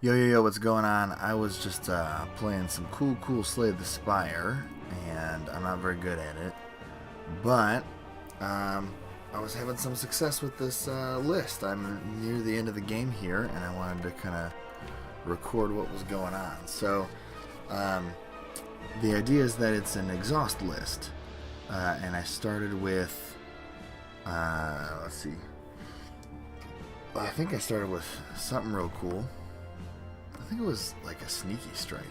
Yo, yo, yo, what's going on? I was just playing some cool Slay the Spire, and I'm not very good at it. But I was having some success with this list. I'm near the end of the game here, and I wanted to kind of record what was going on. So, um, the idea is that it's an exhaust list, and I started with, let's see, I think I started with something real cool. I think it was like a sneaky strike,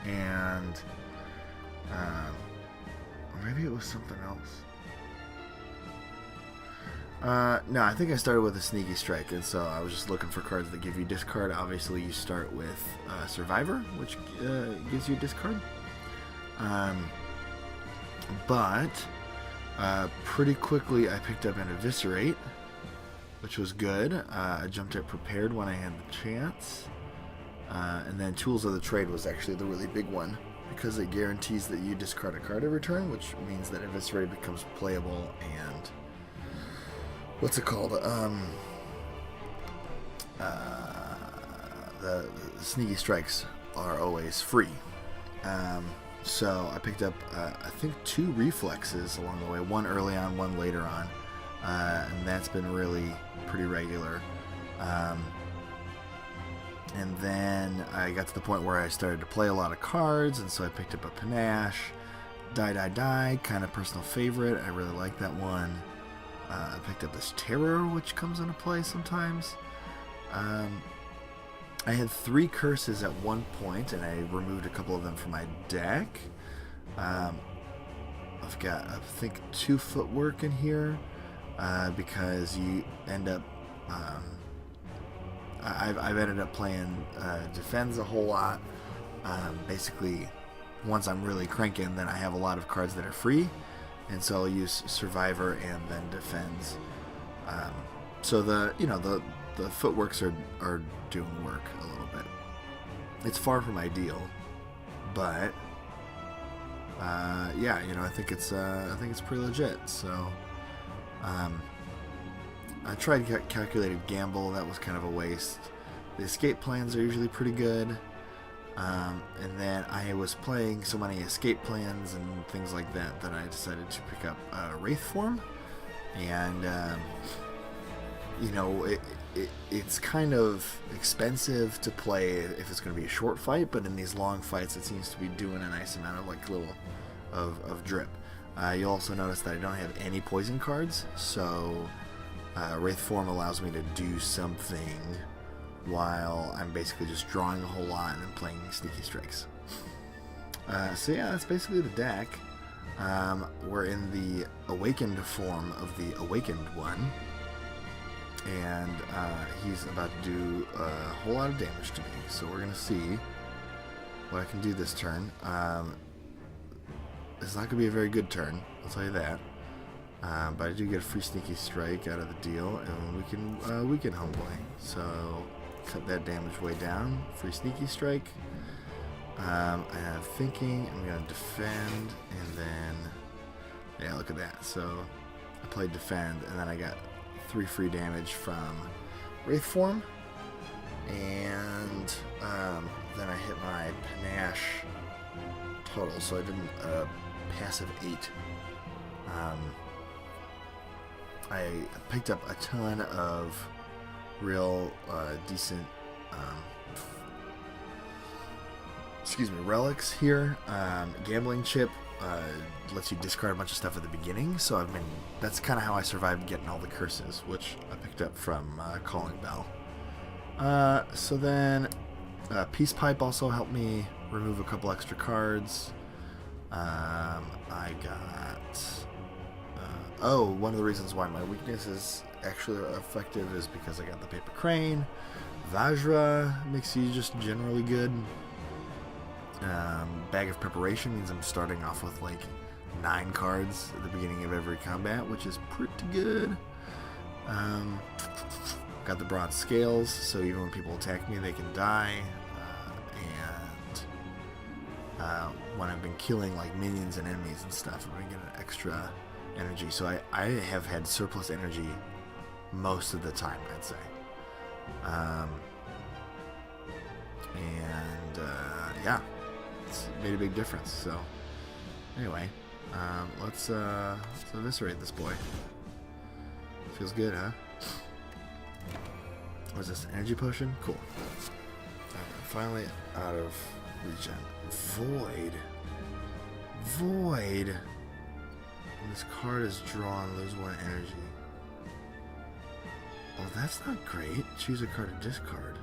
and or maybe it was something else. No, I think I started with a sneaky strike, and so I was just looking for cards that give you discard. Obviously, you start with Survivor, which gives you discard. But pretty quickly, I picked up an Eviscerate, which was good. I jumped at Prepared when I had the chance. And then Tools of the Trade was actually the really big one, because it guarantees that you discard a card every turn, which means that Eviscerate becomes playable, and what's it called? The Sneaky Strikes are always free. So I picked up, I think, 2 Reflexes along the way, one early on, one later on. And that's been really pretty regular. And then I got to the point where I started to play a lot of cards, and so I picked up a Panache, Die, kind of personal favorite. I really like that one. I picked up this Terror, which comes into play sometimes. I had 3 curses at one point, and I removed a couple of them from my deck. I've got, I think, 2 footwork in here. Because you end up, I've ended up playing Defends a whole lot. Basically, once I'm really cranking, then I have a lot of cards that are free, and so I'll use Survivor and then Defends. So the footworks are doing work a little bit. It's far from ideal, but yeah, I think it's pretty legit. So. I tried Calculated Gamble. That was kind of a waste. The escape plans are usually pretty good. And then I was playing so many escape plans and things like that that I decided to pick up Wraith Form. And, it's kind of expensive to play if it's going to be a short fight, but in these long fights it seems to be doing a nice amount of of drip. You'll also notice that I don't have any poison cards, so Wraith Form allows me to do something while I'm basically just drawing a whole lot and then playing Sneaky Strikes. So yeah, that's basically the deck. We're in the Awakened form of the Awakened one, and he's about to do a whole lot of damage to me, so we're going to see what I can do this turn. It's not going to be a very good turn, I'll tell you that. But I do get a free Sneaky Strike out of the deal, and we can weaken Homeboy. So, cut that damage way down. Free Sneaky Strike. I'm thinking I'm going to defend, and then... Yeah, look at that. So, I played defend, and then I got 3 free damage from Wraith Form. And then I hit my Panache total, so I did a passive 8. I picked up a ton of real decent relics here. Gambling Chip lets you discard a bunch of stuff at the beginning, so that's kind of how I survived getting all the curses, which I picked up from Calling Bell. So then Peace Pipe also helped me remove a couple extra cards. I got... one of the reasons why my weakness is actually effective is because I got the Paper Crane. Vajra makes you just generally good. Bag of Preparation means I'm starting off with like 9 cards at the beginning of every combat, which is pretty good. Got the Bronze Scales, so even when people attack me, they can die. When I've been killing like minions and enemies and stuff, I've been getting extra energy. So I have had surplus energy most of the time, I'd say. And yeah, it's made a big difference. So anyway, let's eviscerate this boy. Feels good, huh? What's this? Energy potion? Cool. Finally out of regen. Void. Void. When this card is drawn, lose 1 energy. Oh, that's not great. Choose a card to discard.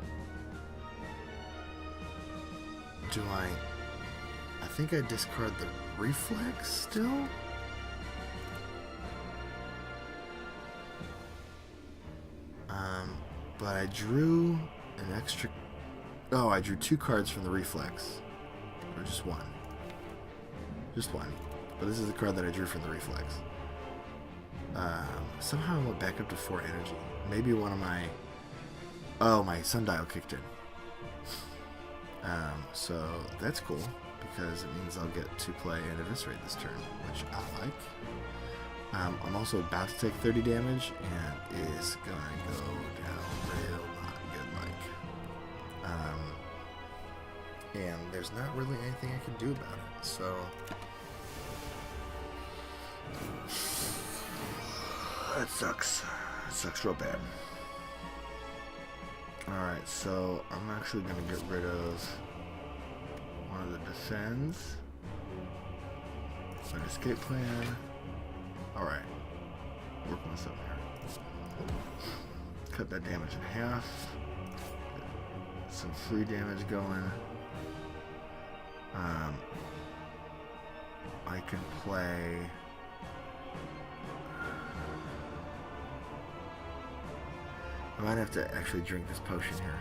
Do I think I discard the reflex still? But I drew an extra... Oh, I drew 2 cards from the reflex. Or just 1. Just 1. But this is the card that I drew from the reflex. Somehow I went back up to 4 energy. Maybe one of my... Oh, my sundial kicked in. So that's cool, because it means I'll get to play and eviscerate this turn, which I like. I'm also about to take 30 damage, and it's gonna go down real not good like. And there's not really anything I can do about it, so... That sucks. It sucks real bad. Alright, so I'm actually gonna get rid of one of the defends. An escape plan. Alright. Working this up here. Cut that damage in half. Get some free damage going. I can play... I might have to actually drink this potion here.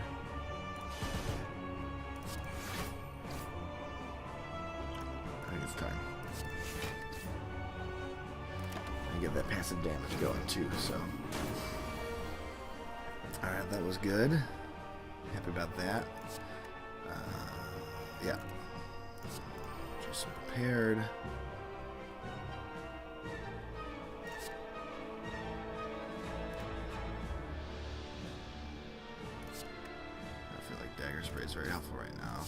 I think it's time. And get that passive damage going too, so. Alright, that was good. Happy about that. Yeah. Just prepared. Dagger spray is very helpful right now.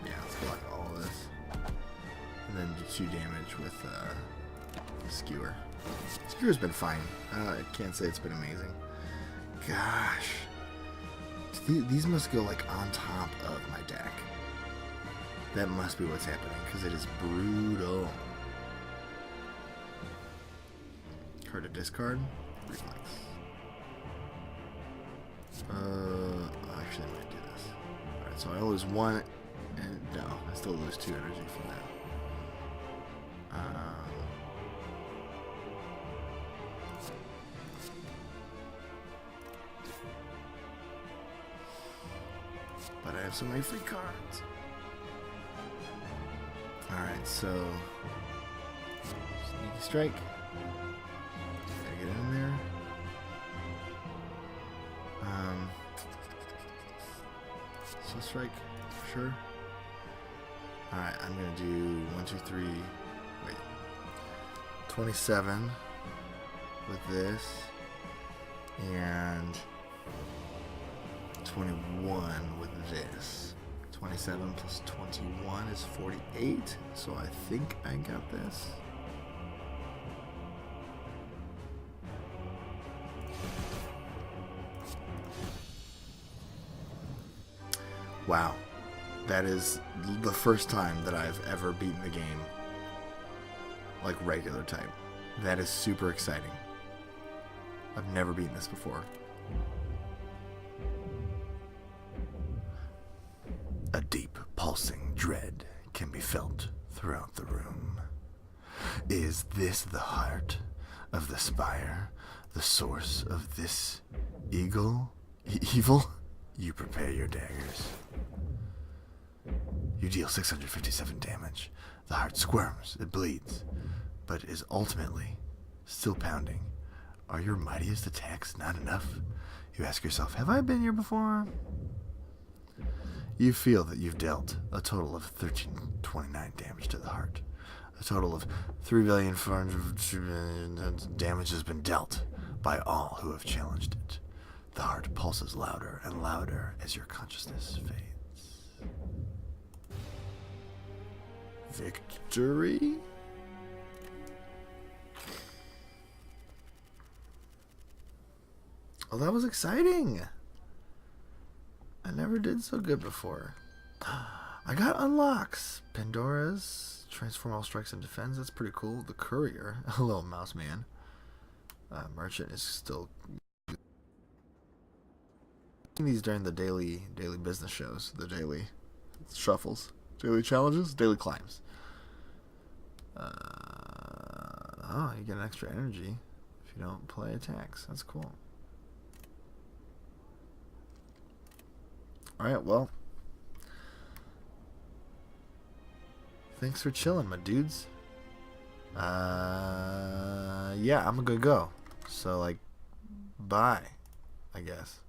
Yeah, let's block all of this. And then do 2 damage with the skewer. Skewer's been fine. I can't say it's been amazing. Gosh. These must go like on top of my deck. That must be what's happening, because it is brutal. Card to discard. Reflex. Actually, I might do this. Alright, so I lose 1, and no, I still lose 2 energy from that. But I have so many free cards. Alright, so sneaky strike. Gotta get in there. So strike, sure. Alright, I'm gonna do 1, 2, 3. Wait. 27 with this. And 21 with this. 27 plus 21 is 48, so I think I got this. Wow. That is the first time that I've ever beaten the game like regular type. That is super exciting. I've never beaten this before. A deep, pulsing dread can be felt throughout the room. Is this the heart of the Spire, the source of this evil? You prepare your daggers. You deal 657 damage. The heart squirms, it bleeds, but is ultimately still pounding. Are your mightiest attacks not enough? You ask yourself, have I been here before? You feel that you've dealt a total of 1329 damage to the heart. A total of 3,400 billion damage has been dealt by all who have challenged it. The heart pulses louder and louder as your consciousness fades. Victory? Oh, that was exciting. I never did so good before. I got unlocks. Pandora's transform all strikes and defense. That's pretty cool. The courier, a little mouse man. Merchant is still. These during the daily business shows, the daily shuffles, daily challenges, daily climbs. Oh, you get an extra energy if you don't play attacks. That's cool. Alright, well. Thanks for chilling, my dudes. Yeah, I'm gonna go. So, like, bye, I guess.